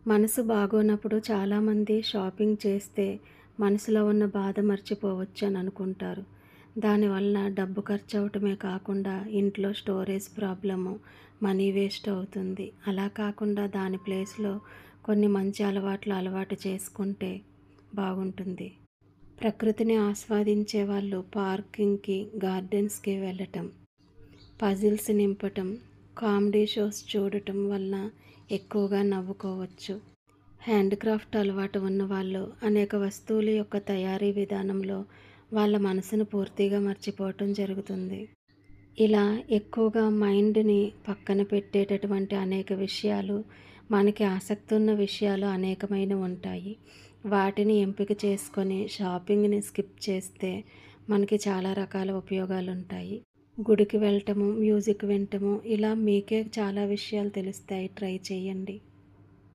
మనసు బాగోనప్పుడు చాలామంది షాపింగ్ చేస్తే మనసులో ఉన్న బాధ మర్చిపోవచ్చు అని అనుకుంటారు. దానివల్ల డబ్బు ఖర్చు అవటమే కాకుండా ఇంట్లో స్టోరేజ్ ప్రాబ్లము, మనీ వేస్ట్ అవుతుంది. అలా కాకుండా దాని ప్లేస్‌లో కొన్ని మంచి అలవాట్లు అలవాటు చేసుకుంటే బాగుంటుంది. ప్రకృతిని ఆస్వాదించే వాళ్ళు పార్కింగ్‌కి, గార్డెన్స్‌కి వెళ్ళటం, పజిల్స్ నింపటం, కామెడీ షోస్ చూడటం వల్ల ఎక్కువగా నవ్వుకోవచ్చు. హ్యాండ్‌క్రాఫ్ట్ అలవాటు ఉన్నవాళ్ళు అనేక వస్తువుల యొక్క తయారీ విధానంలో వాళ్ళ మనసును పూర్తిగా మర్చిపోవటం జరుగుతుంది. ఇలా ఎక్కువగా మైండ్‌ని పక్కన పెట్టేటటువంటి అనేక విషయాలు, మనకి ఆసక్తి ఉన్న విషయాలు అనేకమైనవి ఉంటాయి. వాటిని ఎంపిక చేసుకొని షాపింగ్‌ని స్కిప్ చేస్తే మనకి చాలా రకాల ఉపయోగాలుంటాయి. గుడికి వెళ్ళటము, మ్యూజిక్ వినటము ఇలా మీకే చాలా విషయాలు తెలుస్తాయి. ట్రై చేయండి.